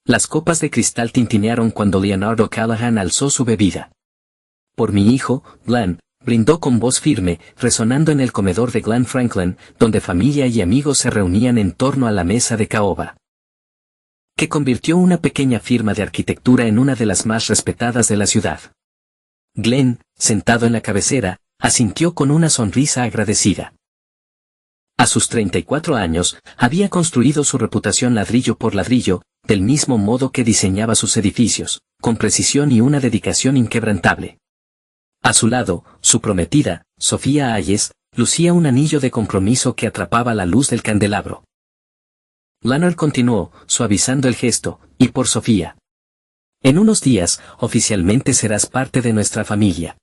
Las copas de cristal tintinearon cuando Leonardo Callahan alzó su bebida. Por mi hijo, Glenn, brindó con voz firme, resonando en el comedor de Glen Franklin, donde familia y amigos se reunían en torno a la mesa de caoba, que convirtió una pequeña firma de arquitectura en una de las más respetadas de la ciudad. Glenn, sentado en la cabecera, asintió con una sonrisa agradecida. A sus 34 años, había construido su reputación ladrillo por ladrillo, del mismo modo que diseñaba sus edificios, con precisión y una dedicación inquebrantable. A su lado, su prometida, Sofía Hayes, lucía un anillo de compromiso que atrapaba la luz del candelabro. Leonard continuó, suavizando el gesto, y por Sofía. En unos días, oficialmente serás parte de nuestra familia.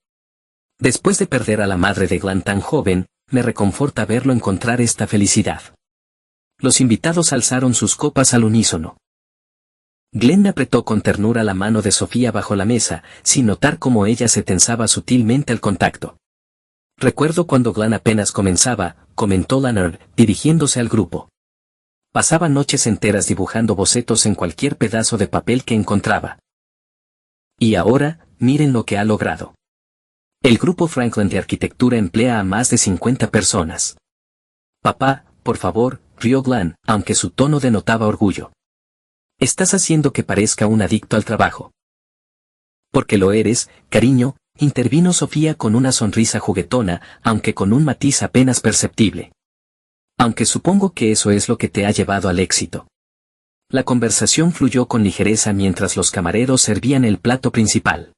Después de perder a la madre de Glenn tan joven, me reconforta verlo encontrar esta felicidad. Los invitados alzaron sus copas al unísono. Glenn apretó con ternura la mano de Sofía bajo la mesa, sin notar cómo ella se tensaba sutilmente al contacto. Recuerdo cuando Glenn apenas comenzaba, comentó Leonard, dirigiéndose al grupo. Pasaba noches enteras dibujando bocetos en cualquier pedazo de papel que encontraba. Y ahora, miren lo que ha logrado. El grupo Franklin de arquitectura emplea a más de 50 personas. Papá, por favor, rió Glenn, aunque su tono denotaba orgullo. Estás haciendo que parezca un adicto al trabajo. Porque lo eres, cariño, intervino Sofía con una sonrisa juguetona, aunque con un matiz apenas perceptible. Aunque supongo que eso es lo que te ha llevado al éxito. La conversación fluyó con ligereza mientras los camareros servían el plato principal.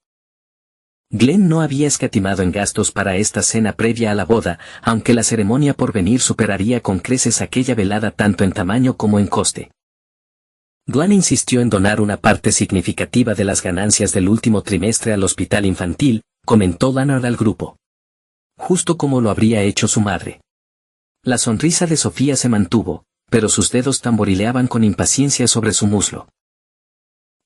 Glenn no había escatimado en gastos para esta cena previa a la boda, aunque la ceremonia por venir superaría con creces aquella velada tanto en tamaño como en coste. Glenn insistió en donar una parte significativa de las ganancias del último trimestre al hospital infantil, comentó Leonard al grupo. Justo como lo habría hecho su madre. La sonrisa de Sofía se mantuvo, pero sus dedos tamborileaban con impaciencia sobre su muslo.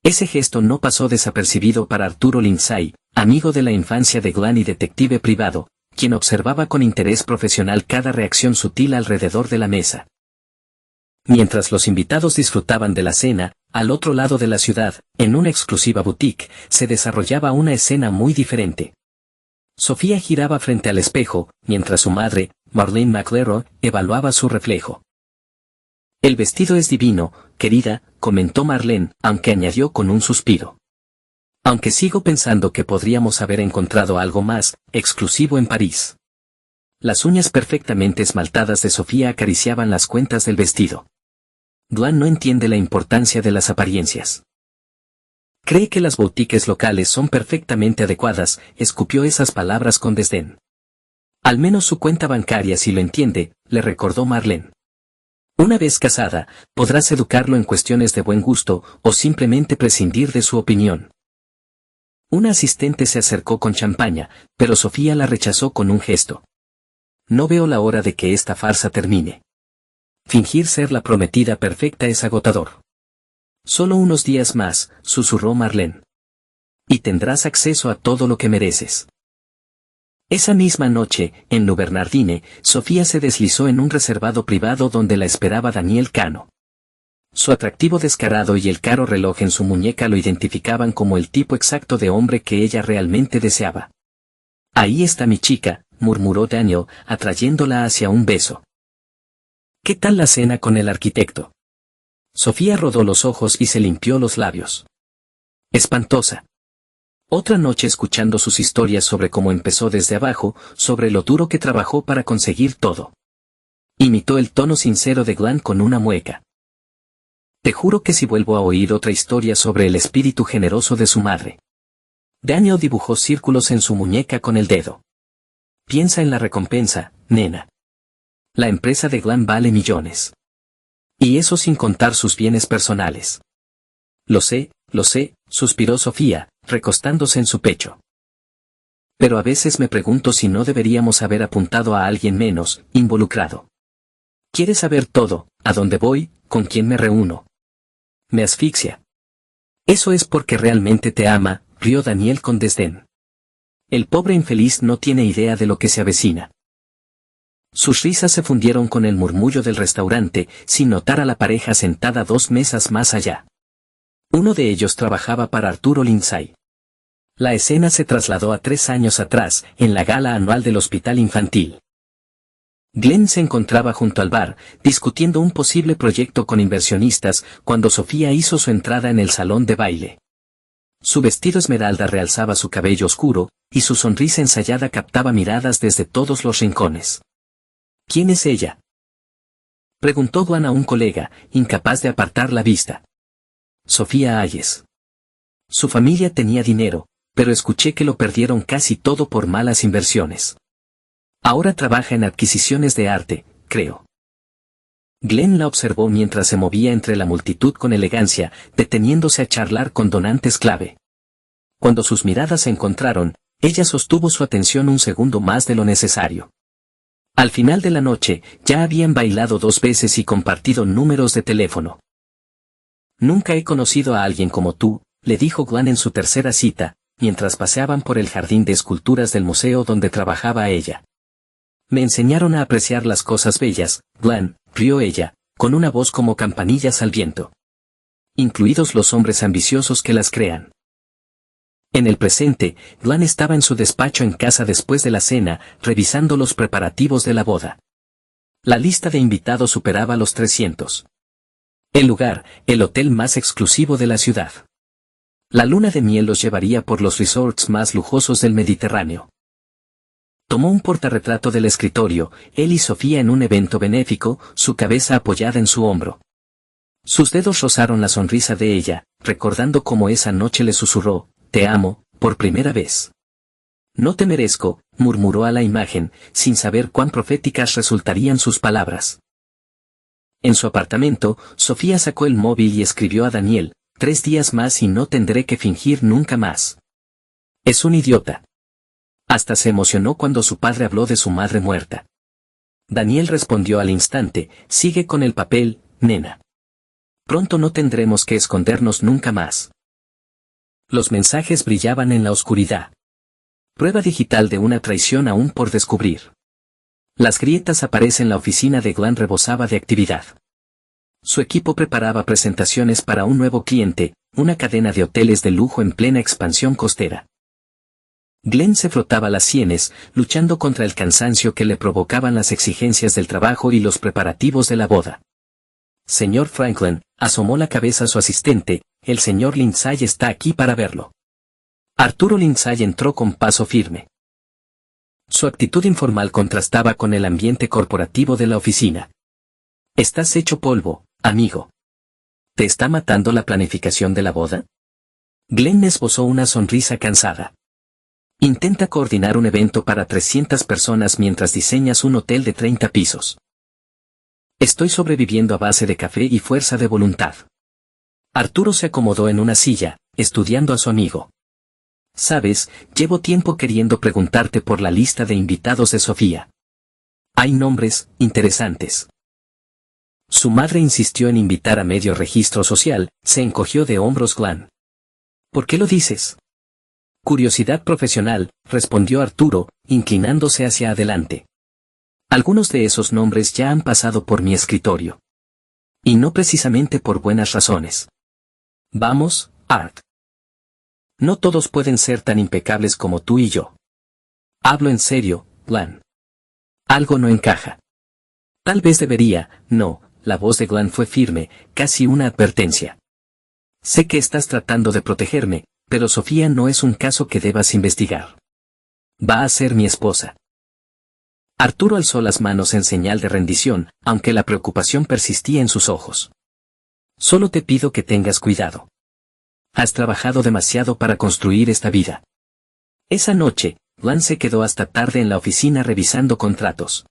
Ese gesto no pasó desapercibido para Arturo Lindsay, amigo de la infancia de Glenn y detective privado, quien observaba con interés profesional cada reacción sutil alrededor de la mesa. Mientras los invitados disfrutaban de la cena, al otro lado de la ciudad, en una exclusiva boutique, se desarrollaba una escena muy diferente. Sofía giraba frente al espejo, mientras su madre, Marlene McLero, evaluaba su reflejo. El vestido es divino, querida, comentó Marlene, aunque añadió con un suspiro. Aunque sigo pensando que podríamos haber encontrado algo más, exclusivo en París. Las uñas perfectamente esmaltadas de Sofía acariciaban las cuentas del vestido. Glenn no entiende la importancia de las apariencias. Cree que las boutiques locales son perfectamente adecuadas, escupió esas palabras con desdén. Al menos su cuenta bancaria sí lo entiende, le recordó Marlene. Una vez casada, podrás educarlo en cuestiones de buen gusto, o simplemente prescindir de su opinión. Una asistente se acercó con champaña, pero Sofía la rechazó con un gesto. No veo la hora de que esta farsa termine. Fingir ser la prometida perfecta es agotador. Solo unos días más, susurró Marlene. Y tendrás acceso a todo lo que mereces. Esa misma noche, en Lu Bernardine, Sofía se deslizó en un reservado privado donde la esperaba Daniel Cano. Su atractivo descarado y el caro reloj en su muñeca lo identificaban como el tipo exacto de hombre que ella realmente deseaba. Ahí está mi chica, murmuró Daniel, atrayéndola hacia un beso. ¿Qué tal la cena con el arquitecto? Sofía rodó los ojos y se limpió los labios. Espantosa. Otra noche escuchando sus historias sobre cómo empezó desde abajo, sobre lo duro que trabajó para conseguir todo. Imitó el tono sincero de Glenn con una mueca. Te juro que si vuelvo a oír otra historia sobre el espíritu generoso de su madre. Daniel dibujó círculos en su muñeca con el dedo. Piensa en la recompensa, nena. La empresa de Glenn vale millones. Y eso sin contar sus bienes personales. Lo sé, suspiró Sofía, recostándose en su pecho. Pero a veces me pregunto si no deberíamos haber apuntado a alguien menos involucrado. ¿Quieres saber todo, a dónde voy, con quién me reúno? Me asfixia. Eso es porque realmente te ama, rió Daniel con desdén. El pobre infeliz no tiene idea de lo que se avecina. Sus risas se fundieron con el murmullo del restaurante, sin notar a la pareja sentada 2 mesas más allá. Uno de ellos trabajaba para Arturo Lindsay. La escena se trasladó a 3 años atrás, en la gala anual del hospital infantil. Glenn se encontraba junto al bar, discutiendo un posible proyecto con inversionistas, cuando Sofía hizo su entrada en el salón de baile. Su vestido esmeralda realzaba su cabello oscuro, y su sonrisa ensayada captaba miradas desde todos los rincones. ¿Quién es ella?, preguntó Glenn a un colega, incapaz de apartar la vista. Sofía Hayes. Su familia tenía dinero, pero escuché que lo perdieron casi todo por malas inversiones. Ahora trabaja en adquisiciones de arte, creo. Glenn la observó mientras se movía entre la multitud con elegancia, deteniéndose a charlar con donantes clave. Cuando sus miradas se encontraron, ella sostuvo su atención un segundo más de lo necesario. Al final de la noche, ya habían bailado 2 veces y compartido números de teléfono. Nunca he conocido a alguien como tú, le dijo Glenn en su tercera cita, mientras paseaban por el jardín de esculturas del museo donde trabajaba ella. Me enseñaron a apreciar las cosas bellas, Glenn, rió ella, con una voz como campanillas al viento. Incluidos los hombres ambiciosos que las crean. En el presente, Glenn estaba en su despacho en casa después de la cena, revisando los preparativos de la boda. La lista de invitados superaba los 300. El lugar, el hotel más exclusivo de la ciudad. La luna de miel los llevaría por los resorts más lujosos del Mediterráneo. Tomó un portarretrato del escritorio, él y Sofía en un evento benéfico, su cabeza apoyada en su hombro. Sus dedos rozaron la sonrisa de ella, recordando cómo esa noche le susurró, «Te amo», por primera vez. «No te merezco», murmuró a la imagen, sin saber cuán proféticas resultarían sus palabras. En su apartamento, Sofía sacó el móvil y escribió a Daniel, 3 días más y no tendré que fingir nunca más. Es un idiota. Hasta se emocionó cuando su padre habló de su madre muerta. Daniel respondió al instante, sigue con el papel, nena. Pronto no tendremos que escondernos nunca más. Los mensajes brillaban en la oscuridad. Prueba digital de una traición aún por descubrir. Las grietas aparecen, la oficina de Glenn rebosaba de actividad. Su equipo preparaba presentaciones para un nuevo cliente, una cadena de hoteles de lujo en plena expansión costera. Glenn se frotaba las sienes, luchando contra el cansancio que le provocaban las exigencias del trabajo y los preparativos de la boda. Señor Franklin, asomó la cabeza a su asistente, el señor Lindsay está aquí para verlo. Arturo Lindsay entró con paso firme. Su actitud informal contrastaba con el ambiente corporativo de la oficina. Estás hecho polvo, amigo. ¿Te está matando la planificación de la boda? Glenn esbozó una sonrisa cansada. Intenta coordinar un evento para 300 personas mientras diseñas un hotel de 30 pisos. Estoy sobreviviendo a base de café y fuerza de voluntad. Arturo se acomodó en una silla, estudiando a su amigo. Sabes, llevo tiempo queriendo preguntarte por la lista de invitados de Sofía. Hay nombres interesantes. Su madre insistió en invitar a medio registro social, se encogió de hombros Glenn. ¿Por qué lo dices? Curiosidad profesional, respondió Arturo, inclinándose hacia adelante. Algunos de esos nombres ya han pasado por mi escritorio. Y no precisamente por buenas razones. Vamos, Art. No todos pueden ser tan impecables como tú y yo. Hablo en serio, Glenn. Algo no encaja. Tal vez debería, no, la voz de Glenn fue firme, casi una advertencia. Sé que estás tratando de protegerme, pero Sofía no es un caso que debas investigar. Va a ser mi esposa. Arturo alzó las manos en señal de rendición, aunque la preocupación persistía en sus ojos. Solo te pido que tengas cuidado. Has trabajado demasiado para construir esta vida. Esa noche, Glenn se quedó hasta tarde en la oficina revisando contratos.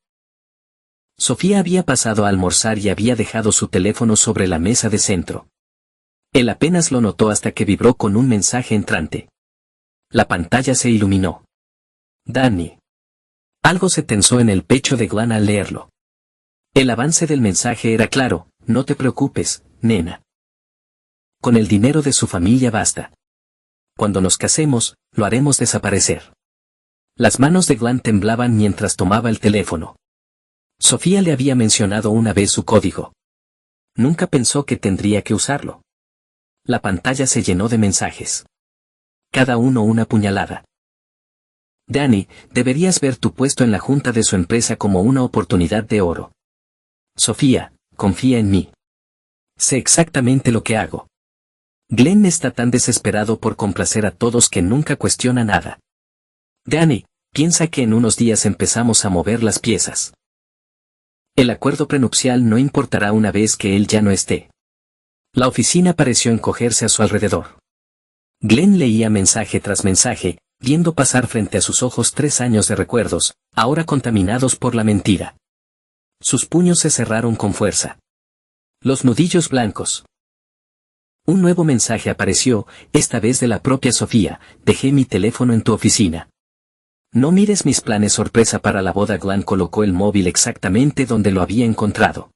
Sofía había pasado a almorzar y había dejado su teléfono sobre la mesa de centro. Él apenas lo notó hasta que vibró con un mensaje entrante. La pantalla se iluminó. Danny. Algo se tensó en el pecho de Glenn al leerlo. El avance del mensaje era claro, no te preocupes, nena. Con el dinero de su familia basta. Cuando nos casemos, lo haremos desaparecer. Las manos de Glenn temblaban mientras tomaba el teléfono. Sofía le había mencionado una vez su código. Nunca pensó que tendría que usarlo. La pantalla se llenó de mensajes. Cada uno una puñalada. Danny, deberías ver tu puesto en la junta de su empresa como una oportunidad de oro. Sofía, confía en mí. Sé exactamente lo que hago. Glenn está tan desesperado por complacer a todos que nunca cuestiona nada. Danny, piensa que en unos días empezamos a mover las piezas. El acuerdo prenupcial no importará una vez que él ya no esté. La oficina pareció encogerse a su alrededor. Glenn leía mensaje tras mensaje, viendo pasar frente a sus ojos 3 años de recuerdos, ahora contaminados por la mentira. Sus puños se cerraron con fuerza. Los nudillos blancos. Un nuevo mensaje apareció, esta vez de la propia Sofía: dejé mi teléfono en tu oficina. No mires mis planes sorpresa para la boda. Glenn colocó el móvil exactamente donde lo había encontrado.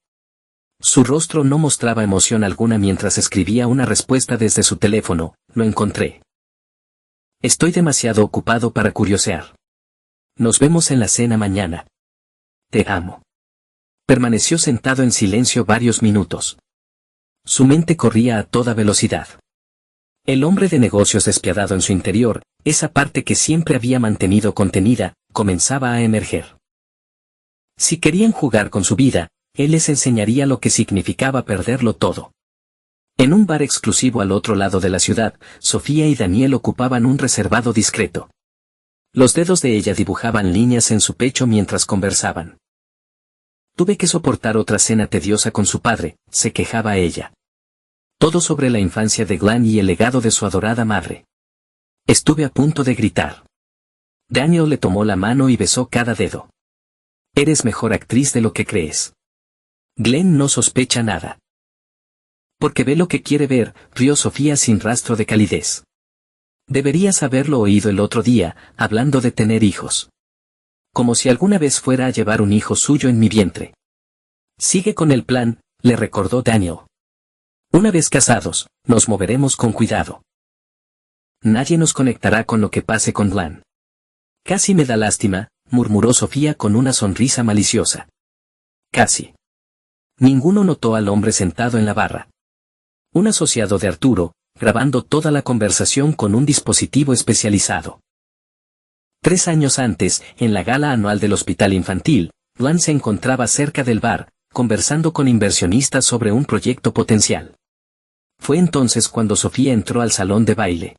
Su rostro no mostraba emoción alguna mientras escribía una respuesta desde su teléfono: lo encontré. Estoy demasiado ocupado para curiosear. Nos vemos en la cena mañana. Te amo. Permaneció sentado en silencio varios minutos. Su mente corría a toda velocidad. El hombre de negocios despiadado en su interior, esa parte que siempre había mantenido contenida, comenzaba a emerger. Si querían jugar con su vida, él les enseñaría lo que significaba perderlo todo. En un bar exclusivo al otro lado de la ciudad, Sofía y Daniel ocupaban un reservado discreto. Los dedos de ella dibujaban líneas en su pecho mientras conversaban. Tuve que soportar otra cena tediosa con su padre, se quejaba ella. Todo sobre la infancia de Glenn y el legado de su adorada madre. Estuve a punto de gritar. Daniel le tomó la mano y besó cada dedo. Eres mejor actriz de lo que crees. Glenn no sospecha nada. Porque ve lo que quiere ver, rió Sofía sin rastro de calidez. Deberías haberlo oído el otro día, hablando de tener hijos. Como si alguna vez fuera a llevar un hijo suyo en mi vientre. Sigue con el plan, le recordó Daniel. Una vez casados, nos moveremos con cuidado. Nadie nos conectará con lo que pase con Glenn. Casi me da lástima, murmuró Sofía con una sonrisa maliciosa. Casi. Ninguno notó al hombre sentado en la barra. Un asociado de Arturo, grabando toda la conversación con un dispositivo especializado. 3 años antes, en la gala anual del hospital infantil, Glenn se encontraba cerca del bar, conversando con inversionistas sobre un proyecto potencial. Fue entonces cuando Sofía entró al salón de baile.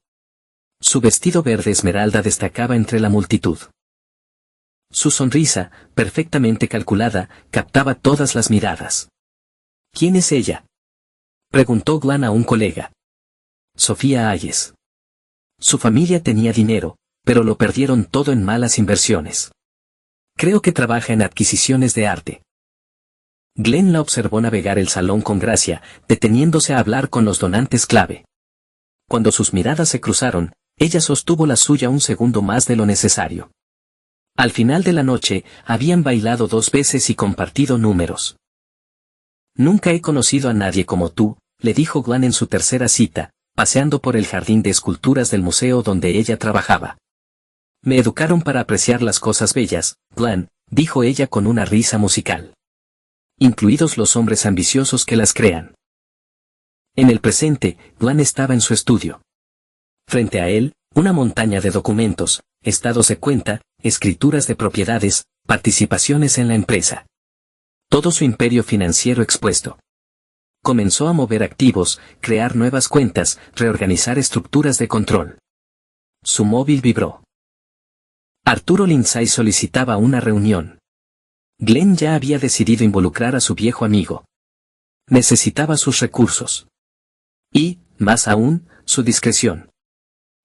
Su vestido verde esmeralda destacaba entre la multitud. Su sonrisa, perfectamente calculada, captaba todas las miradas. ¿Quién es ella?, preguntó Glenn a un colega. Sofía Hayes. Su familia tenía dinero, pero lo perdieron todo en malas inversiones. Creo que trabaja en adquisiciones de arte. Glenn la observó navegar el salón con gracia, deteniéndose a hablar con los donantes clave. Cuando sus miradas se cruzaron, ella sostuvo la suya un segundo más de lo necesario. Al final de la noche, habían bailado 2 veces y compartido números. Nunca he conocido a nadie como tú, le dijo Glenn en su tercera cita, paseando por el jardín de esculturas del museo donde ella trabajaba. Me educaron para apreciar las cosas bellas, Glenn, dijo ella con una risa musical. Incluidos los hombres ambiciosos que las crean. En el presente, Glenn estaba en su estudio. Frente a él, una montaña de documentos, estados de cuenta, escrituras de propiedades, participaciones en la empresa. Todo su imperio financiero expuesto. Comenzó a mover activos, crear nuevas cuentas, reorganizar estructuras de control. Su móvil vibró. Arturo Lindsay solicitaba una reunión. Glenn ya había decidido involucrar a su viejo amigo. Necesitaba sus recursos. Y, más aún, su discreción.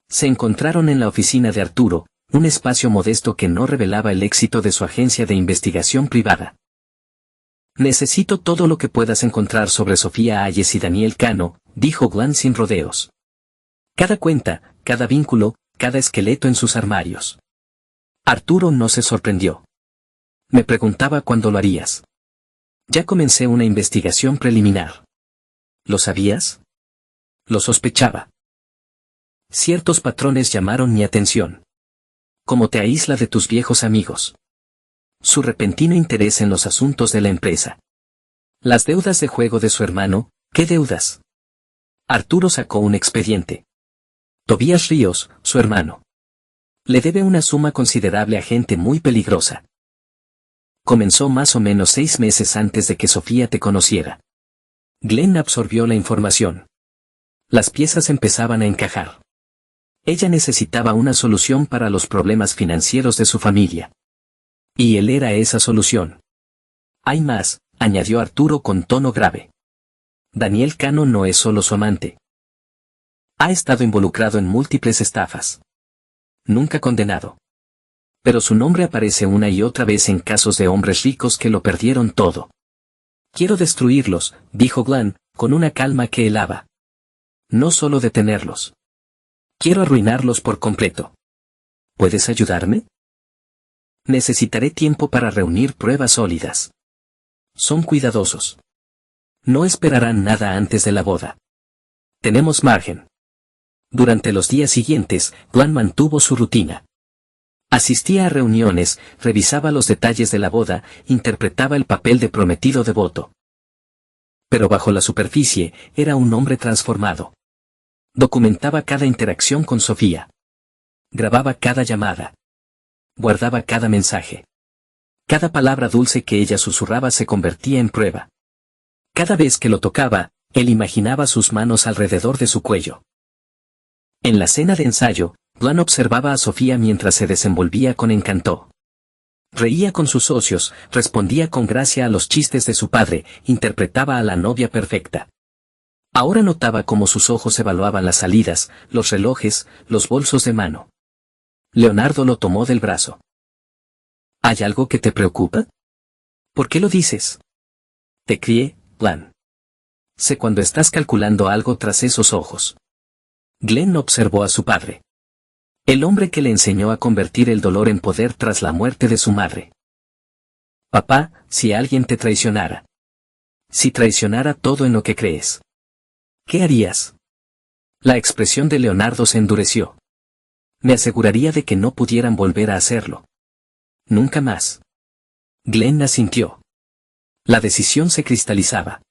Se encontraron en la oficina de Arturo, un espacio modesto que no revelaba el éxito de su agencia de investigación privada. Necesito todo lo que puedas encontrar sobre Sofía Hayes y Daniel Cano, dijo Glenn sin rodeos. Cada cuenta, cada vínculo, cada esqueleto en sus armarios. Arturo no se sorprendió. Me preguntaba cuándo lo harías. Ya comencé una investigación preliminar. ¿Lo sabías? Lo sospechaba. Ciertos patrones llamaron mi atención. Cómo te aísla de tus viejos amigos. Su repentino interés en los asuntos de la empresa. Las deudas de juego de su hermano, ¿qué deudas? Arturo sacó un expediente. Tobías Ríos, su hermano. Le debe una suma considerable a gente muy peligrosa. Comenzó más o menos 6 meses antes de que Sofía te conociera. Glenn absorbió la información. Las piezas empezaban a encajar. Ella necesitaba una solución para los problemas financieros de su familia. Y él era esa solución. Hay más, añadió Arturo con tono grave. Daniel Cano no es solo su amante. Ha estado involucrado en múltiples estafas. Nunca condenado. Pero su nombre aparece una y otra vez en casos de hombres ricos que lo perdieron todo. Quiero destruirlos, dijo Glenn, con una calma que helaba. No solo detenerlos. Quiero arruinarlos por completo. ¿Puedes ayudarme? Necesitaré tiempo para reunir pruebas sólidas. Son cuidadosos. No esperarán nada antes de la boda. Tenemos margen. Durante los días siguientes, Glenn mantuvo su rutina. Asistía a reuniones, revisaba los detalles de la boda, interpretaba el papel de prometido devoto. Pero bajo la superficie, era un hombre transformado. Documentaba cada interacción con Sofía. Grababa cada llamada. Guardaba cada mensaje. Cada palabra dulce que ella susurraba se convertía en prueba. Cada vez que lo tocaba, él imaginaba sus manos alrededor de su cuello. En la cena de ensayo, Glenn observaba a Sofía mientras se desenvolvía con encanto. Reía con sus socios, respondía con gracia a los chistes de su padre, interpretaba a la novia perfecta. Ahora notaba cómo sus ojos evaluaban las salidas, los relojes, los bolsos de mano. Leonardo lo tomó del brazo. ¿Hay algo que te preocupa? ¿Por qué lo dices? Te crié, Glenn. Sé cuando estás calculando algo tras esos ojos. Glenn observó a su padre. El hombre que le enseñó a convertir el dolor en poder tras la muerte de su madre. Papá, si alguien te traicionara. Si traicionara todo en lo que crees. ¿Qué harías? La expresión de Leonardo se endureció. Me aseguraría de que no pudieran volver a hacerlo. Nunca más. Glenn asintió. La decisión se cristalizaba.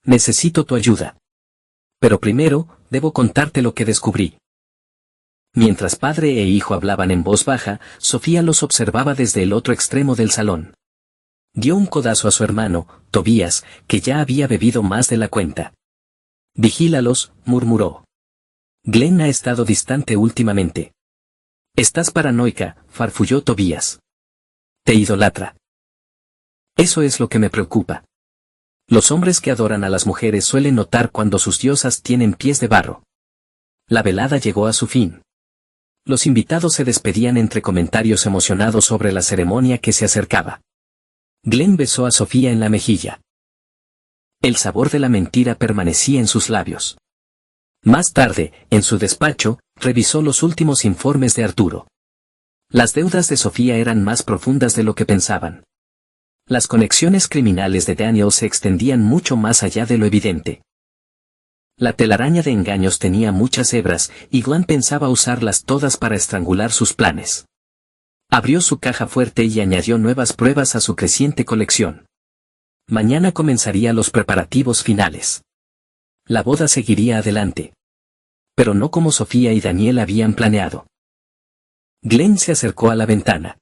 Necesito tu ayuda. Pero primero, debo contarte lo que descubrí. Mientras padre e hijo hablaban en voz baja, Sofía los observaba desde el otro extremo del salón. Dio un codazo a su hermano, Tobías, que ya había bebido más de la cuenta. Vigílalos, murmuró. Glenn ha estado distante últimamente. Estás paranoica, farfulló Tobías. Te idolatra. Eso es lo que me preocupa. Los hombres que adoran a las mujeres suelen notar cuando sus diosas tienen pies de barro. La velada llegó a su fin. Los invitados se despedían entre comentarios emocionados sobre la ceremonia que se acercaba. Glenn besó a Sofía en la mejilla. El sabor de la mentira permanecía en sus labios. Más tarde, en su despacho, revisó los últimos informes de Arturo. Las deudas de Sofía eran más profundas de lo que pensaban. Las conexiones criminales de Daniel se extendían mucho más allá de lo evidente. La telaraña de engaños tenía muchas hebras, y Glenn pensaba usarlas todas para estrangular sus planes. Abrió su caja fuerte y añadió nuevas pruebas a su creciente colección. Mañana comenzaría los preparativos finales. La boda seguiría adelante. Pero no como Sofía y Daniel habían planeado. Glenn se acercó a la ventana.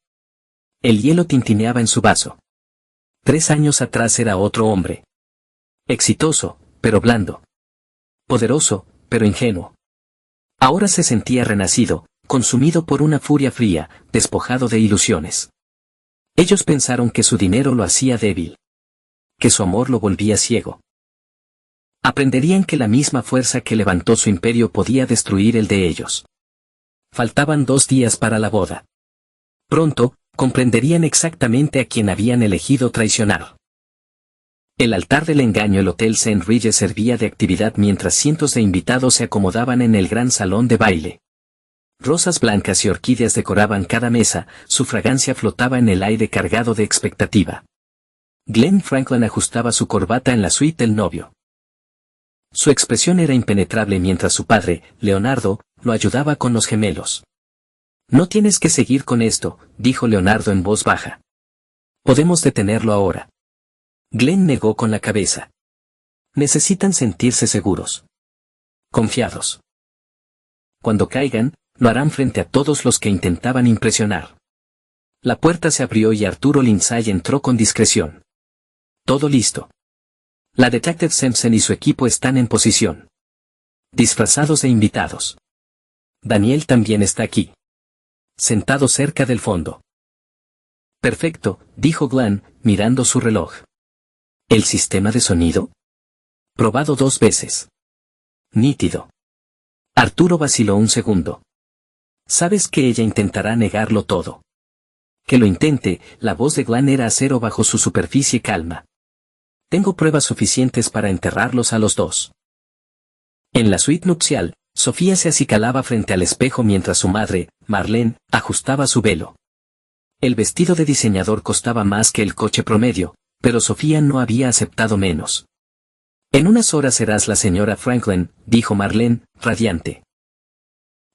El hielo tintineaba en su vaso. 3 años atrás era otro hombre. Exitoso, pero blando. Poderoso, pero ingenuo. Ahora se sentía renacido, consumido por una furia fría, despojado de ilusiones. Ellos pensaron que su dinero lo hacía débil. Que su amor lo volvía ciego. Aprenderían que la misma fuerza que levantó su imperio podía destruir el de ellos. Faltaban 2 días para la boda. Pronto, comprenderían exactamente a quién habían elegido traicionar. El altar del engaño. El Hotel St. Regis servía de actividad mientras cientos de invitados se acomodaban en el gran salón de baile. Rosas blancas y orquídeas decoraban cada mesa, su fragancia flotaba en el aire cargado de expectativa. Glenn Franklin ajustaba su corbata en la suite del novio. Su expresión era impenetrable mientras su padre, Leonardo, lo ayudaba con los gemelos. No tienes que seguir con esto, dijo Leonardo en voz baja. Podemos detenerlo ahora. Glenn negó con la cabeza. Necesitan sentirse seguros. Confiados. Cuando caigan, lo harán frente a todos los que intentaban impresionar. La puerta se abrió y Arturo Lindsay entró con discreción. Todo listo. La Detective Simpson y su equipo están en posición. Disfrazados e invitados. Daniel también está aquí. Sentado cerca del fondo. Perfecto, dijo Glenn, mirando su reloj. ¿El sistema de sonido? Probado 2 veces. Nítido. Arturo vaciló un segundo. Sabes que ella intentará negarlo todo. Que lo intente, la voz de Glenn era acero bajo su superficie calma. Tengo pruebas suficientes para enterrarlos a los dos. En la suite nupcial, Sofía se acicalaba frente al espejo mientras su madre, Marlene, ajustaba su velo. El vestido de diseñador costaba más que el coche promedio, pero Sofía no había aceptado menos. En unas horas serás la señora Franklin, dijo Marlene, radiante.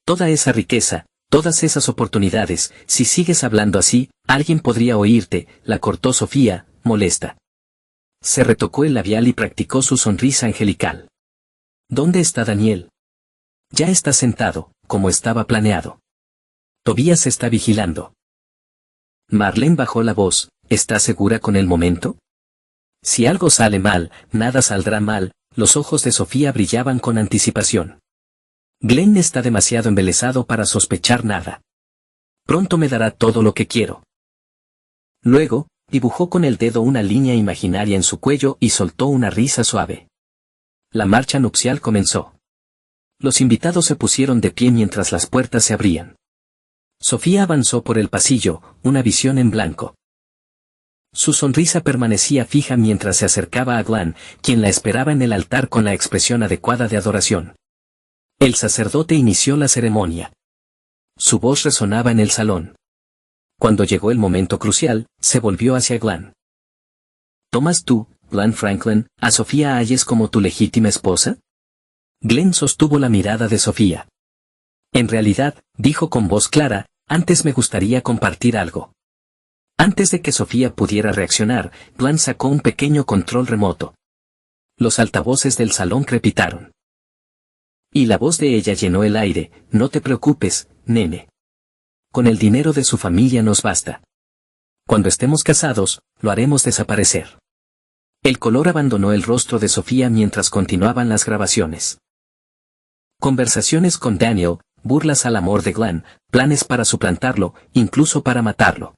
Toda esa riqueza, todas esas oportunidades, si sigues hablando así, alguien podría oírte, la cortó Sofía, molesta. Se retocó el labial y practicó su sonrisa angelical. ¿Dónde está Daniel? Ya está sentado, como estaba planeado. Tobías está vigilando. Marlene bajó la voz, ¿estás segura con el momento? Si algo sale mal, nada saldrá mal, los ojos de Sofía brillaban con anticipación. Glenn está demasiado embelesado para sospechar nada. Pronto me dará todo lo que quiero. Luego, dibujó con el dedo una línea imaginaria en su cuello y soltó una risa suave. La marcha nupcial comenzó. Los invitados se pusieron de pie mientras las puertas se abrían. Sofía avanzó por el pasillo, una visión en blanco. Su sonrisa permanecía fija mientras se acercaba a Glenn, quien la esperaba en el altar con la expresión adecuada de adoración. El sacerdote inició la ceremonia. Su voz resonaba en el salón. Cuando llegó el momento crucial, se volvió hacia Glenn. ¿Tomas tú, Glenn Franklin, a Sofía Hayes como tu legítima esposa? Glenn sostuvo la mirada de Sofía. En realidad, dijo con voz clara, antes me gustaría compartir algo. Antes de que Sofía pudiera reaccionar, Glenn sacó un pequeño control remoto. Los altavoces del salón crepitaron. Y la voz de ella llenó el aire, no te preocupes, nene. Con el dinero de su familia nos basta. Cuando estemos casados, lo haremos desaparecer. El color abandonó el rostro de Sofía mientras continuaban las grabaciones. Conversaciones con Daniel, burlas al amor de Glenn, planes para suplantarlo, incluso para matarlo.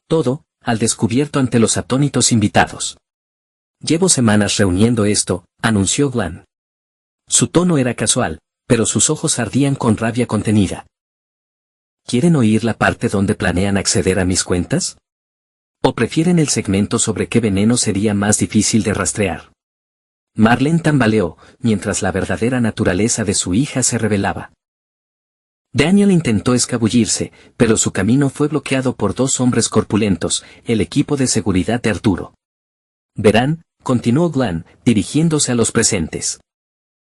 Todo, al descubierto ante los atónitos invitados. Llevo semanas reuniendo esto, anunció Glenn. Su tono era casual, pero sus ojos ardían con rabia contenida. ¿Quieren oír la parte donde planean acceder a mis cuentas? ¿O prefieren el segmento sobre qué veneno sería más difícil de rastrear? Marlene tambaleó, mientras la verdadera naturaleza de su hija se revelaba. Daniel intentó escabullirse, pero su camino fue bloqueado por 2 hombres corpulentos, el equipo de seguridad de Arturo. Verán, continuó Glenn, dirigiéndose a los presentes.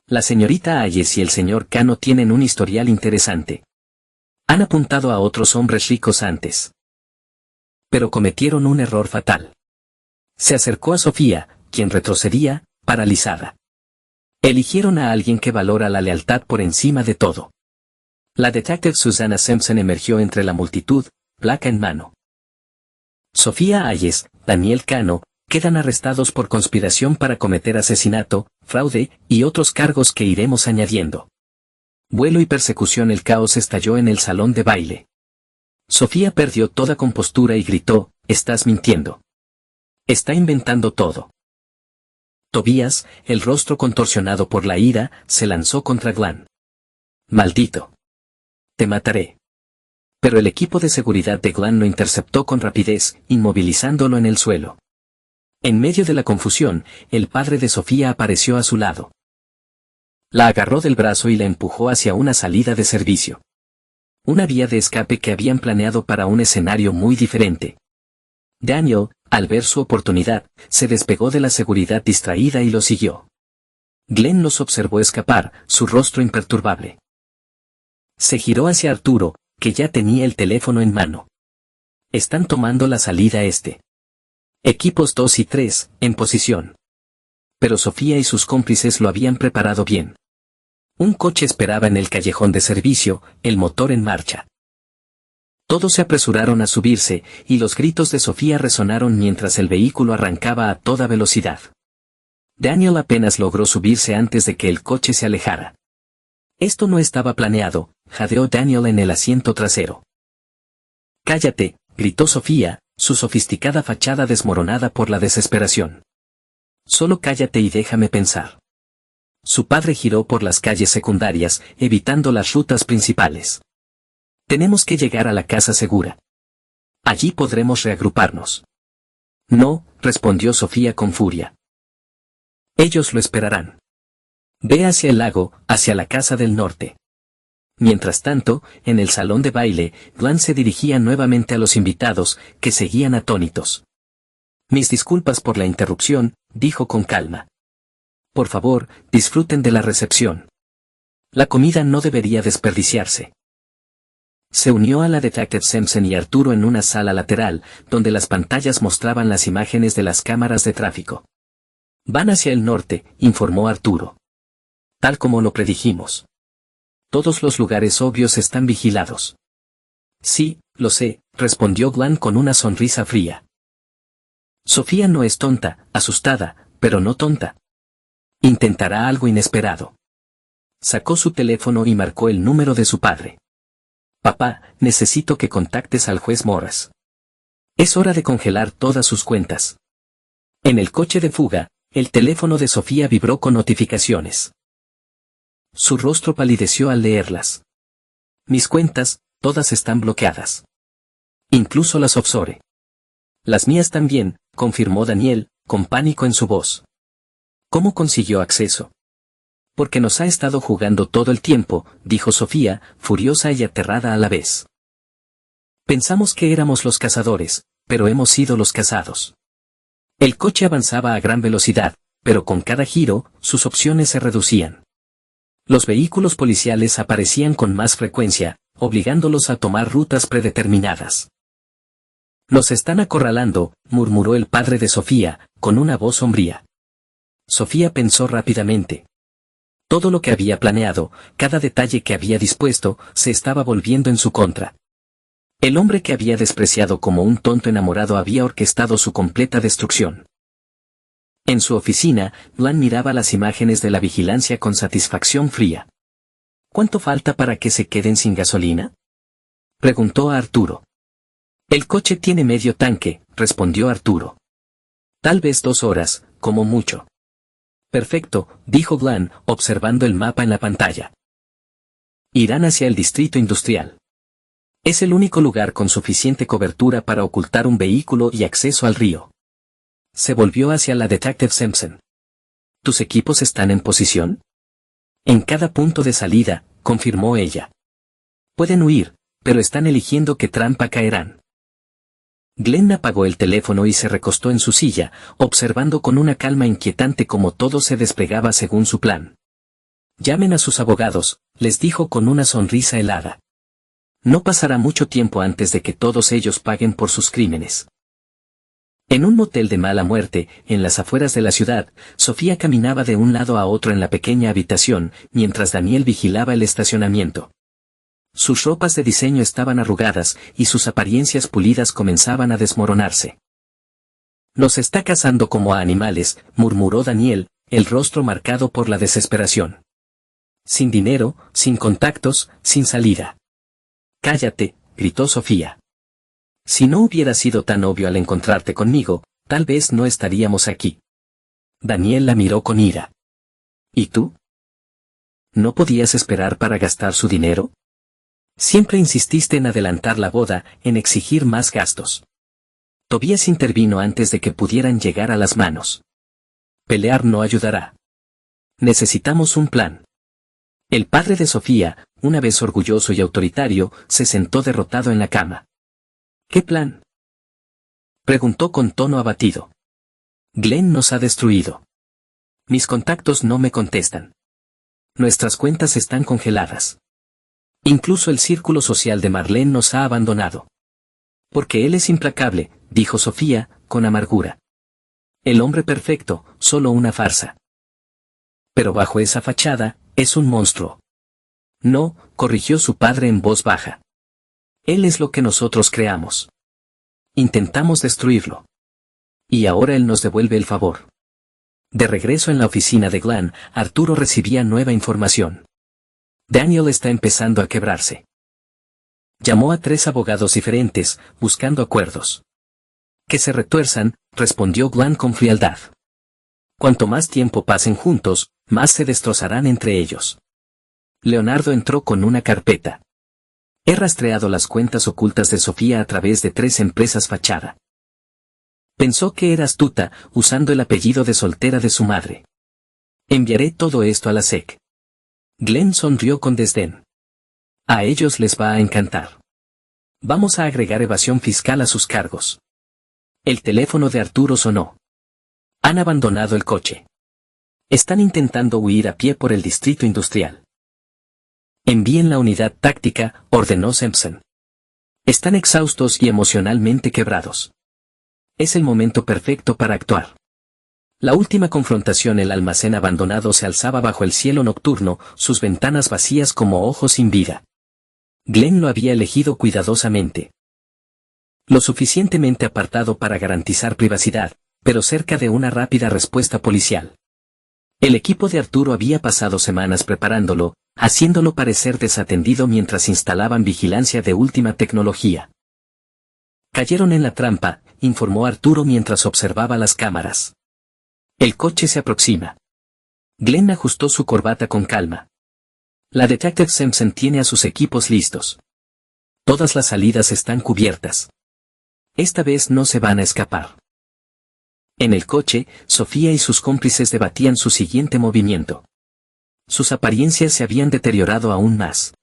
La señorita Hayes y el señor Cano tienen un historial interesante. Han apuntado a otros hombres ricos antes. Pero cometieron un error fatal. Se acercó a Sofía, quien retrocedía, paralizada. Eligieron a alguien que valora la lealtad por encima de todo. La detective Susanna Simpson emergió entre la multitud, placa en mano. Sofía Hayes, Daniel Cano, quedan arrestados por conspiración para cometer asesinato, fraude, y otros cargos que iremos añadiendo. Vuelo y persecución. El caos estalló en el salón de baile. Sofía perdió toda compostura y gritó, «Estás mintiendo. Está inventando todo». Tobías, el rostro contorsionado por la ira, se lanzó contra Glenn. «Maldito. Te mataré». Pero el equipo de seguridad de Glenn lo interceptó con rapidez, inmovilizándolo en el suelo. En medio de la confusión, el padre de Sofía apareció a su lado. La agarró del brazo y la empujó hacia una salida de servicio. Una vía de escape que habían planeado para un escenario muy diferente. Daniel, al ver su oportunidad, se despegó de la seguridad distraída y lo siguió. Glenn los observó escapar, su rostro imperturbable. Se giró hacia Arturo, que ya tenía el teléfono en mano. Están tomando la salida este. Equipos 2 y 3, en posición. Pero Sofía y sus cómplices lo habían preparado bien. Un coche esperaba en el callejón de servicio, el motor en marcha. Todos se apresuraron a subirse, y los gritos de Sofía resonaron mientras el vehículo arrancaba a toda velocidad. Daniel apenas logró subirse antes de que el coche se alejara. Esto no estaba planeado, jadeó Daniel en el asiento trasero. «Cállate», gritó Sofía, su sofisticada fachada desmoronada por la desesperación. «Solo cállate y déjame pensar». Su padre giró por las calles secundarias, evitando las rutas principales. «Tenemos que llegar a la casa segura. Allí podremos reagruparnos». «No», respondió Sofía con furia. «Ellos lo esperarán. Ve hacia el lago, hacia la casa del norte». Mientras tanto, en el salón de baile, Glenn se dirigía nuevamente a los invitados, que seguían atónitos. «Mis disculpas por la interrupción», dijo con calma. «Por favor, disfruten de la recepción. La comida no debería desperdiciarse». Se unió a la Detective Simpson y Arturo en una sala lateral, donde las pantallas mostraban las imágenes de las cámaras de tráfico. «Van hacia el norte», informó Arturo. «Tal como lo predijimos. Todos los lugares obvios están vigilados». «Sí, lo sé», respondió Glenn con una sonrisa fría. Sofía no es tonta, asustada, pero no tonta. Intentará algo inesperado. Sacó su teléfono y marcó el número de su padre. «Papá, necesito que contactes al juez Morris. Es hora de congelar todas sus cuentas». En el coche de fuga, el teléfono de Sofía vibró con notificaciones. Su rostro palideció al leerlas. «Mis cuentas, todas están bloqueadas. Incluso las offshore». «Las mías también», confirmó Daniel, con pánico en su voz. «¿Cómo consiguió acceso?» «Porque nos ha estado jugando todo el tiempo», dijo Sofía, furiosa y aterrada a la vez. «Pensamos que éramos los cazadores, pero hemos sido los cazados». El coche avanzaba a gran velocidad, pero con cada giro, sus opciones se reducían. Los vehículos policiales aparecían con más frecuencia, obligándolos a tomar rutas predeterminadas. «Los están acorralando», murmuró el padre de Sofía, con una voz sombría. Sofía pensó rápidamente. Todo lo que había planeado, cada detalle que había dispuesto, se estaba volviendo en su contra. El hombre que había despreciado como un tonto enamorado había orquestado su completa destrucción. En su oficina, Glenn miraba las imágenes de la vigilancia con satisfacción fría. «¿Cuánto falta para que se queden sin gasolina?», preguntó a Arturo. «El coche tiene medio tanque», respondió Arturo. «Tal vez 2 horas, como mucho». «Perfecto», dijo Glenn, observando el mapa en la pantalla. «Irán hacia el distrito industrial. Es el único lugar con suficiente cobertura para ocultar un vehículo y acceso al río». Se volvió hacia la Detective Simpson. «¿Tus equipos están en posición?» «En cada punto de salida», confirmó ella. «Pueden huir, pero están eligiendo qué trampa caerán». Glenn apagó el teléfono y se recostó en su silla, observando con una calma inquietante cómo todo se desplegaba según su plan. «Llamen a sus abogados», les dijo con una sonrisa helada. «No pasará mucho tiempo antes de que todos ellos paguen por sus crímenes». En un motel de mala muerte, en las afueras de la ciudad, Sofía caminaba de un lado a otro en la pequeña habitación, mientras Daniel vigilaba el estacionamiento. Sus ropas de diseño estaban arrugadas, y sus apariencias pulidas comenzaban a desmoronarse. «Nos está cazando como a animales», murmuró Daniel, el rostro marcado por la desesperación. «Sin dinero, sin contactos, sin salida». «Cállate», gritó Sofía. «Si no hubiera sido tan obvio al encontrarte conmigo, tal vez no estaríamos aquí». Daniel la miró con ira. «¿Y tú? ¿No podías esperar para gastar su dinero? Siempre insististe en adelantar la boda, en exigir más gastos». Tobías intervino antes de que pudieran llegar a las manos. «Pelear no ayudará. Necesitamos un plan». El padre de Sofía, una vez orgulloso y autoritario, se sentó derrotado en la cama. «¿Qué plan?», preguntó con tono abatido. «Glenn nos ha destruido. Mis contactos no me contestan. Nuestras cuentas están congeladas. Incluso el círculo social de Marlene nos ha abandonado». «Porque él es implacable», dijo Sofía, con amargura. «El hombre perfecto, solo una farsa». «Pero bajo esa fachada, Es un monstruo. No, corrigió su padre en voz baja. Él es lo que nosotros creamos. Intentamos destruirlo. Y ahora él nos devuelve el favor. De regreso en la oficina de Glenn, Arturo recibía nueva información. Daniel está empezando a quebrarse. Llamó a 3 abogados diferentes, buscando acuerdos. Que se retuerzan, respondió Glenn con frialdad. Cuanto más tiempo pasen juntos, más se destrozarán entre ellos. Leonardo entró con una carpeta. He rastreado las cuentas ocultas de Sofía a través de 3 empresas fachada. Pensó que era astuta, usando el apellido de soltera de su madre. Enviaré todo esto a la SEC. Glenn sonrió con desdén. A ellos les va a encantar. Vamos a agregar evasión fiscal a sus cargos. El teléfono de Arturo sonó. Han abandonado el coche. Están intentando huir a pie por el distrito industrial. Envíen la unidad táctica, ordenó Simpson. Están exhaustos y emocionalmente quebrados. Es el momento perfecto para actuar. La última confrontación, el almacén abandonado se alzaba bajo el cielo nocturno, sus ventanas vacías como ojos sin vida. Glenn lo había elegido cuidadosamente. Lo suficientemente apartado para garantizar privacidad, pero cerca de una rápida respuesta policial. El equipo de Arturo había pasado semanas preparándolo, haciéndolo parecer desatendido mientras instalaban vigilancia de última tecnología. Cayeron en la trampa, informó Arturo mientras observaba las cámaras. El coche se aproxima. Glenn ajustó su corbata con calma. La Detective Simpson tiene a sus equipos listos. Todas las salidas están cubiertas. Esta vez no se van a escapar. En el coche, Sofía y sus cómplices debatían su siguiente movimiento. Sus apariencias se habían deteriorado aún más.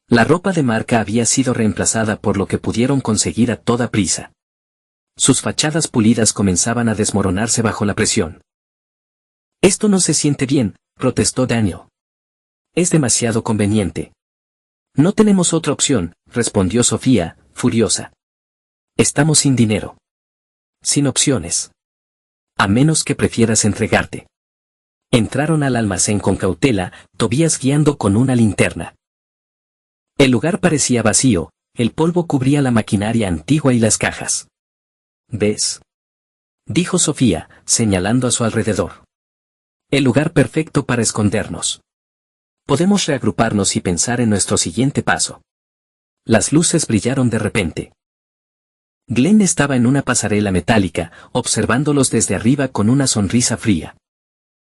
La ropa de marca había sido reemplazada por lo que pudieron conseguir a toda prisa. Sus fachadas pulidas comenzaban a desmoronarse bajo la presión. Esto no se siente bien, protestó Daniel. Es demasiado conveniente. No tenemos otra opción, respondió Sofía, furiosa. Estamos sin dinero. Sin opciones. A menos que prefieras entregarte. Entraron al almacén con cautela, Tobías guiando con una linterna. El lugar parecía vacío, el polvo cubría la maquinaria antigua y las cajas. ¿Ves? Dijo Sofía, señalando a su alrededor. El lugar perfecto para escondernos. Podemos reagruparnos y pensar en nuestro siguiente paso. Las luces brillaron de repente. Glenn estaba en una pasarela metálica, observándolos desde arriba con una sonrisa fría.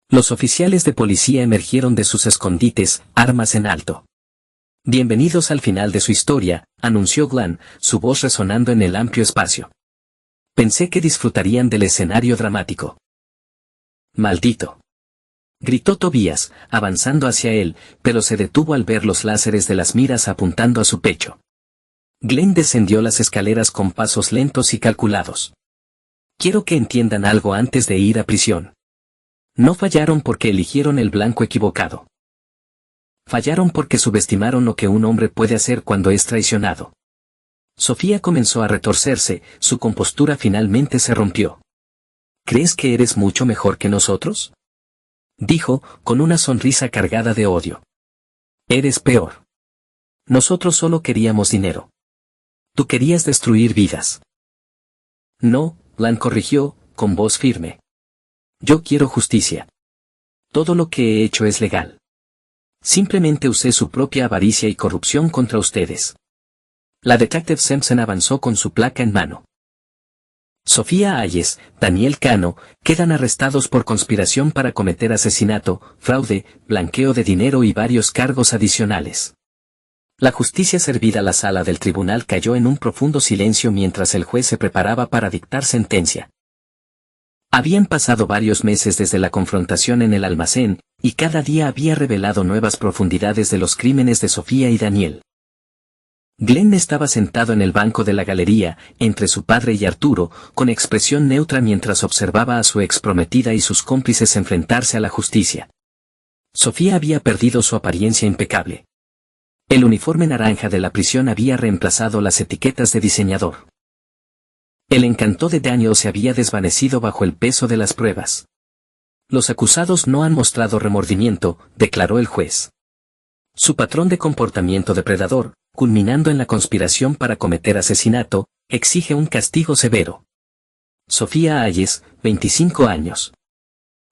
Los oficiales de policía emergieron de sus escondites, armas en alto. Bienvenidos al final de su historia, anunció Glenn, su voz resonando en el amplio espacio. Pensé que disfrutarían del escenario dramático. Maldito. Gritó Tobías, avanzando hacia él, pero se detuvo al ver los láseres de las miras apuntando a su pecho. Glenn descendió las escaleras con pasos lentos y calculados. Quiero que entiendan algo antes de ir a prisión. No fallaron porque eligieron el blanco equivocado. Fallaron porque subestimaron lo que un hombre puede hacer cuando es traicionado. Sofía comenzó a retorcerse, su compostura finalmente se rompió. ¿Crees que eres mucho mejor que nosotros? Dijo, con una sonrisa cargada de odio. Eres peor. Nosotros solo queríamos dinero. Tú querías destruir vidas. No, Glenn corrigió, con voz firme. Yo quiero justicia. Todo lo que he hecho es legal. Simplemente usé su propia avaricia y corrupción contra ustedes. La Detective Simpson avanzó con su placa en mano. Sofía Hayes, Daniel Cano, quedan arrestados por conspiración para cometer asesinato, fraude, blanqueo de dinero y varios cargos adicionales. La justicia servida a la sala del tribunal cayó en un profundo silencio mientras el juez se preparaba para dictar sentencia. Habían pasado varios meses desde la confrontación en el almacén, y cada día había revelado nuevas profundidades de los crímenes de Sofía y Daniel. Glenn estaba sentado en el banco de la galería, entre su padre y Arturo, con expresión neutra mientras observaba a su exprometida y sus cómplices enfrentarse a la justicia. Sofía había perdido su apariencia impecable. El uniforme naranja de la prisión había reemplazado las etiquetas de diseñador. El encanto de Daniel se había desvanecido bajo el peso de las pruebas. Los acusados no han mostrado remordimiento, declaró el juez. Su patrón de comportamiento depredador, culminando en la conspiración para cometer asesinato, exige un castigo severo. Sofía Hayes, 25 años.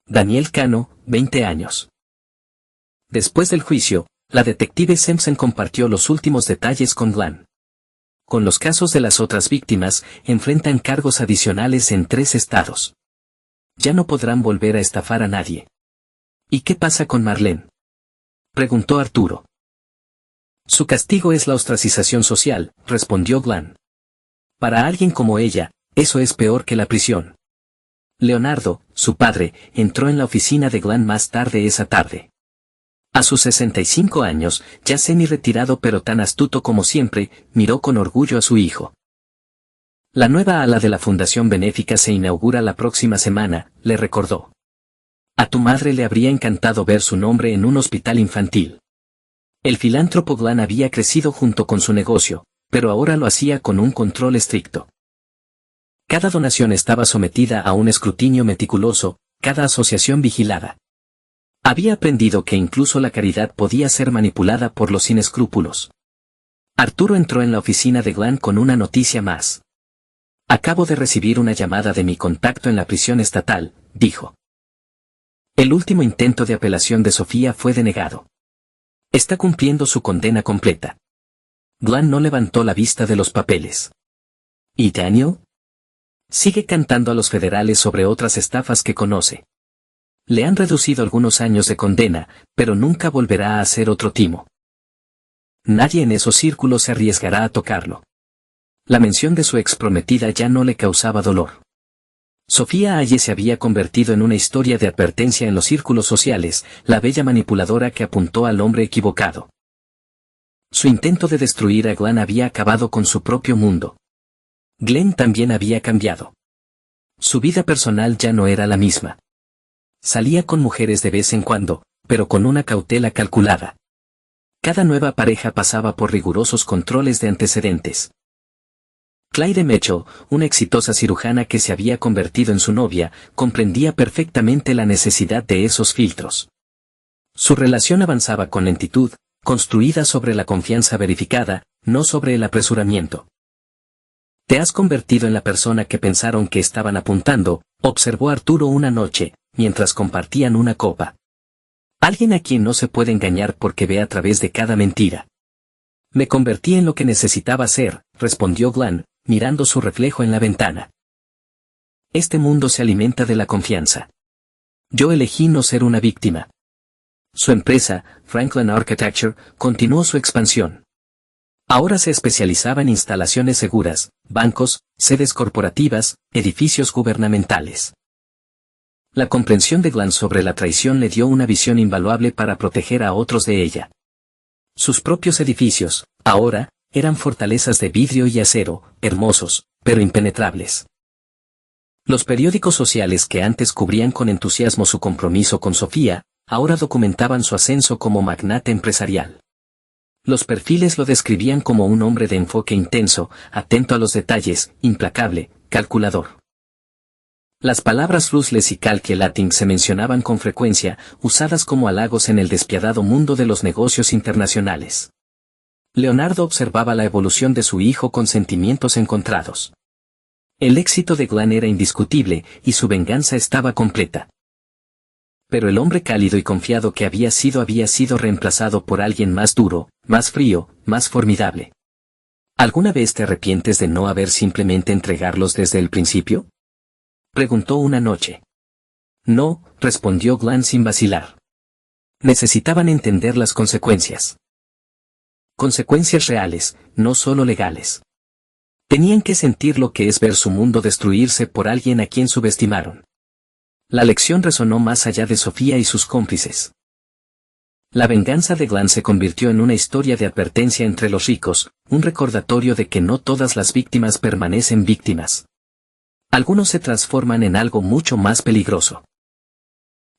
Daniel Cano, 20 años. Después del juicio, la detective Simpson compartió los últimos detalles con Glenn. Con los casos de las otras víctimas, enfrentan cargos adicionales en 3 estados. Ya no podrán volver a estafar a nadie. ¿Y qué pasa con Marlene?, preguntó Arturo. Su castigo es la ostracización social, respondió Glenn. Para alguien como ella, eso es peor que la prisión. Leonardo, su padre, entró en la oficina de Glenn más tarde esa tarde. A sus 65 años, ya semi-retirado pero tan astuto como siempre, miró con orgullo a su hijo. La nueva ala de la Fundación Benéfica se inaugura la próxima semana, le recordó. A tu madre le habría encantado ver su nombre en un hospital infantil. El filántropo Glenn había crecido junto con su negocio, pero ahora lo hacía con un control estricto. Cada donación estaba sometida a un escrutinio meticuloso, cada asociación vigilada. Había aprendido que incluso la caridad podía ser manipulada por los sin escrúpulos. Arturo entró en la oficina de Glenn con una noticia más. Acabo de recibir una llamada de mi contacto en la prisión estatal, dijo. El último intento de apelación de Sofía fue denegado. Está cumpliendo su condena completa. Glenn no levantó la vista de los papeles. ¿Y Daniel? Sigue cantando a los federales sobre otras estafas que conoce. Le han reducido algunos años de condena, pero nunca volverá a ser otro timo. Nadie en esos círculos se arriesgará a tocarlo. La mención de su exprometida ya no le causaba dolor. Sofía Hayes se había convertido en una historia de advertencia en los círculos sociales, la bella manipuladora que apuntó al hombre equivocado. Su intento de destruir a Glenn había acabado con su propio mundo. Glenn también había cambiado. Su vida personal ya no era la misma. Salía con mujeres de vez en cuando, pero con una cautela calculada. Cada nueva pareja pasaba por rigurosos controles de antecedentes. Claire Mitchell, una exitosa cirujana que se había convertido en su novia, comprendía perfectamente la necesidad de esos filtros. Su relación avanzaba con lentitud, construida sobre la confianza verificada, no sobre el apresuramiento. Te has convertido en la persona que pensaron que estaban apuntando, observó Arturo una noche, mientras compartían una copa. Alguien a quien no se puede engañar porque ve a través de cada mentira. Me convertí en lo que necesitaba ser, respondió Glenn, mirando su reflejo en la ventana. Este mundo se alimenta de la confianza. Yo elegí no ser una víctima. Su empresa, Franklin Architecture, continuó su expansión. Ahora se especializaba en instalaciones seguras, bancos, sedes corporativas, edificios gubernamentales. La comprensión de Glenn sobre la traición le dio una visión invaluable para proteger a otros de ella. Sus propios edificios, ahora, eran fortalezas de vidrio y acero, hermosos, pero impenetrables. Los periódicos sociales que antes cubrían con entusiasmo su compromiso con Sofía, ahora documentaban su ascenso como magnate empresarial. Los perfiles lo describían como un hombre de enfoque intenso, atento a los detalles, implacable, calculador. Las palabras ruthless y calculating se mencionaban con frecuencia, usadas como halagos en el despiadado mundo de los negocios internacionales. Leonardo observaba la evolución de su hijo con sentimientos encontrados. El éxito de Glenn era indiscutible, y su venganza estaba completa. Pero el hombre cálido y confiado que había sido reemplazado por alguien más duro, más frío, más formidable. ¿Alguna vez te arrepientes de no haber simplemente entregarlos desde el principio?, preguntó una noche. No, respondió Glenn sin vacilar. Necesitaban entender las consecuencias. Consecuencias reales, no solo legales. Tenían que sentir lo que es ver su mundo destruirse por alguien a quien subestimaron. La lección resonó más allá de Sofía y sus cómplices. La venganza de Glenn se convirtió en una historia de advertencia entre los ricos, un recordatorio de que no todas las víctimas permanecen víctimas. Algunos se transforman en algo mucho más peligroso.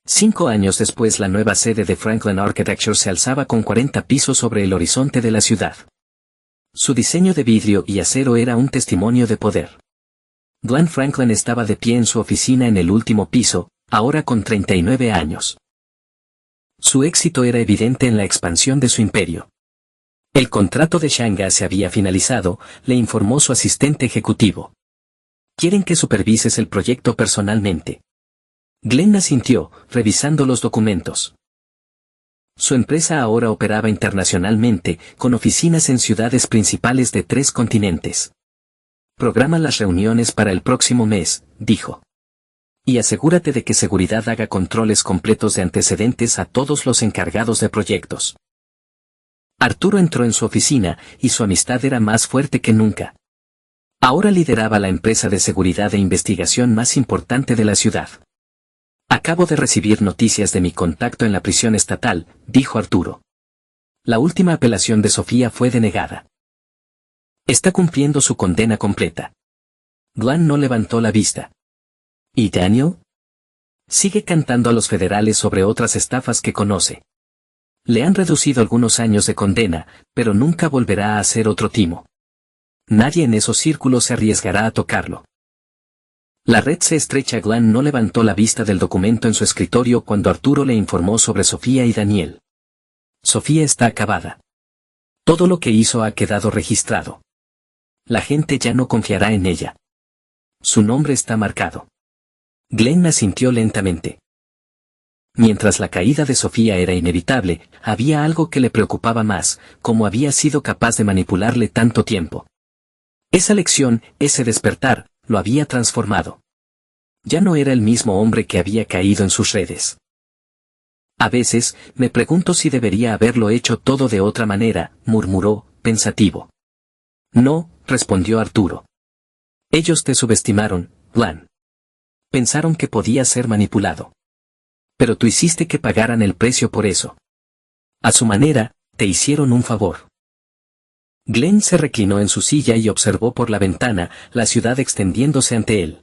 5 años después la nueva sede de Franklin Architecture se alzaba con 40 pisos sobre el horizonte de la ciudad. Su diseño de vidrio y acero era un testimonio de poder. Glenn Franklin estaba de pie en su oficina en el último piso, ahora con 39 años. Su éxito era evidente en la expansión de su imperio. El contrato de Shanghái se había finalizado, le informó su asistente ejecutivo. Quieren que supervises el proyecto personalmente. Glenn asintió, revisando los documentos. Su empresa ahora operaba internacionalmente, con oficinas en ciudades principales de 3 continentes. Programa las reuniones para el próximo mes, dijo. Y asegúrate de que seguridad haga controles completos de antecedentes a todos los encargados de proyectos. Arturo entró en su oficina, y su amistad era más fuerte que nunca. Ahora lideraba la empresa de seguridad e investigación más importante de la ciudad. Acabo de recibir noticias de mi contacto en la prisión estatal, dijo Arturo. La última apelación de Sofía fue denegada. Está cumpliendo su condena completa. Glenn no levantó la vista. ¿Y Daniel? Sigue cantando a los federales sobre otras estafas que conoce. Le han reducido algunos años de condena, pero nunca volverá a ser otro timo. Nadie en esos círculos se arriesgará a tocarlo. La red se estrecha. Glenn no levantó la vista del documento en su escritorio cuando Arturo le informó sobre Sofía y Daniel. Sofía está acabada. Todo lo que hizo ha quedado registrado. La gente ya no confiará en ella. Su nombre está marcado. Glenn asintió lentamente. Mientras la caída de Sofía era inevitable, había algo que le preocupaba más, cómo había sido capaz de manipularle tanto tiempo. Esa lección, ese despertar, lo había transformado. Ya no era el mismo hombre que había caído en sus redes. A veces, me pregunto si debería haberlo hecho todo de otra manera, murmuró, pensativo. No, respondió Arturo. Ellos te subestimaron, Glenn. Pensaron que podía ser manipulado. Pero tú hiciste que pagaran el precio por eso. A su manera, te hicieron un favor. Glenn se reclinó en su silla y observó por la ventana, la ciudad extendiéndose ante él.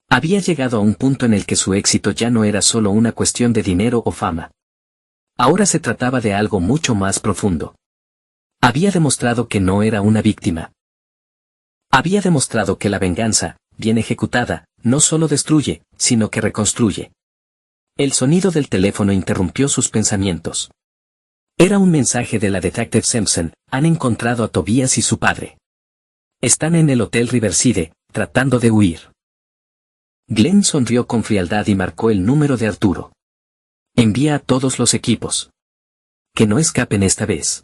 Había llegado a un punto en el que su éxito ya no era solo una cuestión de dinero o fama. Ahora se trataba de algo mucho más profundo. Había demostrado que no era una víctima. Había demostrado que la venganza, bien ejecutada, no solo destruye, sino que reconstruye. El sonido del teléfono interrumpió sus pensamientos. Era un mensaje de la Detective Simpson. Han encontrado a Tobias y su padre. Están en el Hotel Riverside, tratando de huir. Glenn sonrió con frialdad y marcó el número de Arturo. Envía a todos los equipos. Que no escapen esta vez.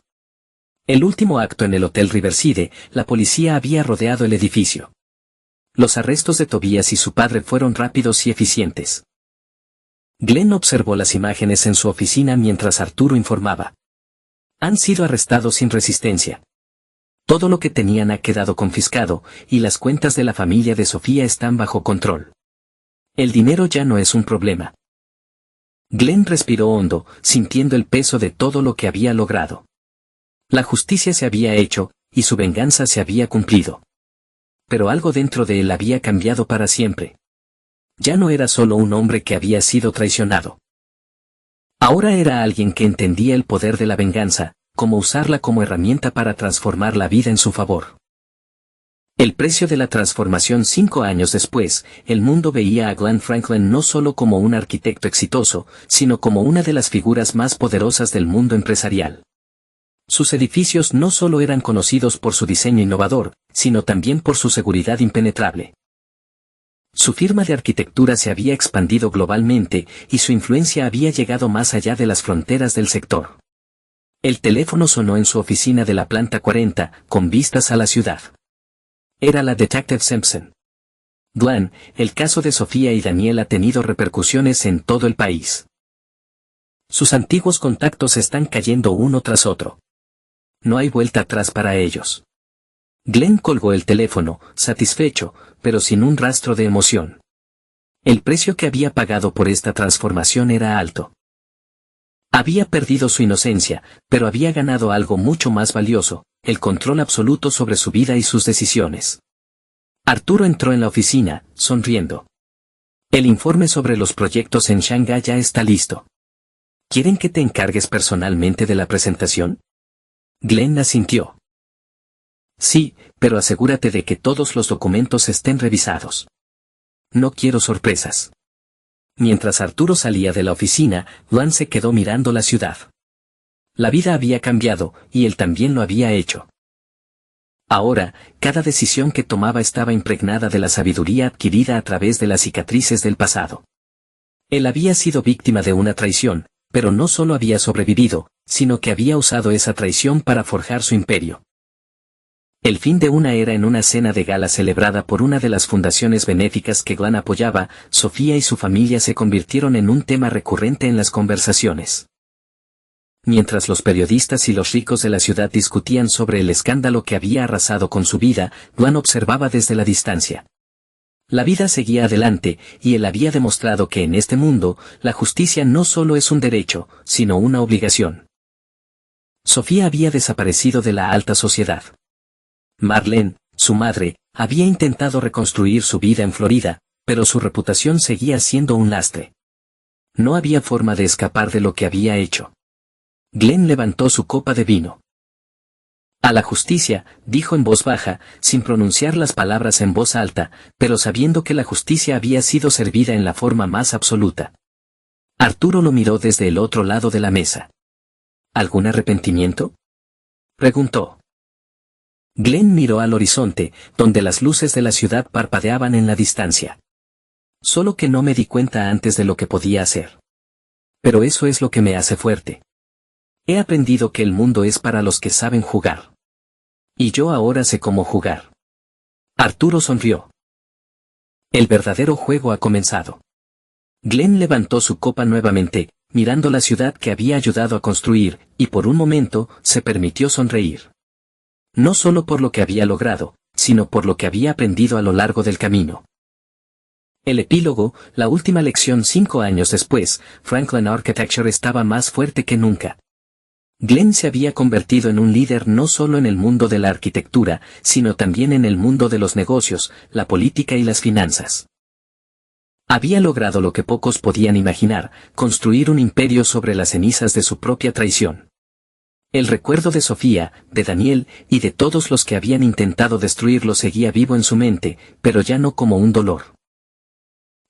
El último acto en el Hotel Riverside, la policía había rodeado el edificio. Los arrestos de Tobias y su padre fueron rápidos y eficientes. Glenn observó las imágenes en su oficina mientras Arturo informaba. Han sido arrestados sin resistencia. Todo lo que tenían ha quedado confiscado, y las cuentas de la familia de Sofía están bajo control. El dinero ya no es un problema. Glenn respiró hondo, sintiendo el peso de todo lo que había logrado. La justicia se había hecho, y su venganza se había cumplido. Pero algo dentro de él había cambiado para siempre. Ya no era solo un hombre que había sido traicionado. Ahora era alguien que entendía el poder de la venganza, cómo usarla como herramienta para transformar la vida en su favor. El precio de la transformación. 5 años después, el mundo veía a Glenn Franklin no solo como un arquitecto exitoso, sino como una de las figuras más poderosas del mundo empresarial. Sus edificios no solo eran conocidos por su diseño innovador, sino también por su seguridad impenetrable. Su firma de arquitectura se había expandido globalmente, y su influencia había llegado más allá de las fronteras del sector. El teléfono sonó en su oficina de la planta 40, con vistas a la ciudad. Era la Detective Simpson. Glenn, el caso de Sofía y Daniel ha tenido repercusiones en todo el país. Sus antiguos contactos están cayendo uno tras otro. No hay vuelta atrás para ellos. Glenn colgó el teléfono, satisfecho, pero sin un rastro de emoción. El precio que había pagado por esta transformación era alto. Había perdido su inocencia, pero había ganado algo mucho más valioso, el control absoluto sobre su vida y sus decisiones. Arturo entró en la oficina, sonriendo. El informe sobre los proyectos en Shanghái ya está listo. ¿Quieren que te encargues personalmente de la presentación? Glenn asintió. Sí, pero asegúrate de que todos los documentos estén revisados. No quiero sorpresas. Mientras Arturo salía de la oficina, Glenn se quedó mirando la ciudad. La vida había cambiado, y él también lo había hecho. Ahora, cada decisión que tomaba estaba impregnada de la sabiduría adquirida a través de las cicatrices del pasado. Él había sido víctima de una traición, pero no solo había sobrevivido, sino que había usado esa traición para forjar su imperio. El fin de una era. En una cena de gala celebrada por una de las fundaciones benéficas que Glenn apoyaba, Sofía y su familia se convirtieron en un tema recurrente en las conversaciones. Mientras los periodistas y los ricos de la ciudad discutían sobre el escándalo que había arrasado con su vida, Glenn observaba desde la distancia. La vida seguía adelante, y él había demostrado que en este mundo, la justicia no solo es un derecho, sino una obligación. Sofía había desaparecido de la alta sociedad. Marlene, su madre, había intentado reconstruir su vida en Florida, pero su reputación seguía siendo un lastre. No había forma de escapar de lo que había hecho. Glenn levantó su copa de vino. A la justicia, dijo en voz baja, sin pronunciar las palabras en voz alta, pero sabiendo que la justicia había sido servida en la forma más absoluta. Arturo lo miró desde el otro lado de la mesa. ¿Algún arrepentimiento?, preguntó. Glenn miró al horizonte, donde las luces de la ciudad parpadeaban en la distancia. Solo que no me di cuenta antes de lo que podía hacer. Pero eso es lo que me hace fuerte. He aprendido que el mundo es para los que saben jugar. Y yo ahora sé cómo jugar. Arturo sonrió. El verdadero juego ha comenzado. Glenn levantó su copa nuevamente, mirando la ciudad que había ayudado a construir, y por un momento, se permitió sonreír. No solo por lo que había logrado, sino por lo que había aprendido a lo largo del camino. El epílogo, la última lección 5 años después, Franklin Architecture estaba más fuerte que nunca. Glenn se había convertido en un líder no solo en el mundo de la arquitectura, sino también en el mundo de los negocios, la política y las finanzas. Había logrado lo que pocos podían imaginar, construir un imperio sobre las cenizas de su propia traición. El recuerdo de Sofía, de Daniel, y de todos los que habían intentado destruirlo seguía vivo en su mente, pero ya no como un dolor.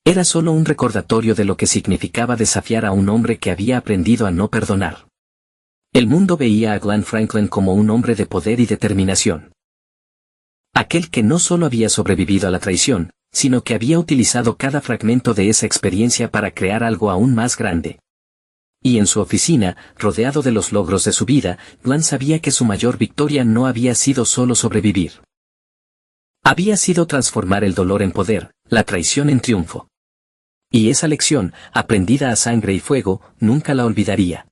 Era solo un recordatorio de lo que significaba desafiar a un hombre que había aprendido a no perdonar. El mundo veía a Glenn Franklin como un hombre de poder y determinación. Aquel que no solo había sobrevivido a la traición, sino que había utilizado cada fragmento de esa experiencia para crear algo aún más grande. Y en su oficina, rodeado de los logros de su vida, Glenn sabía que su mayor victoria no había sido solo sobrevivir. Había sido transformar el dolor en poder, la traición en triunfo. Y esa lección, aprendida a sangre y fuego, nunca la olvidaría.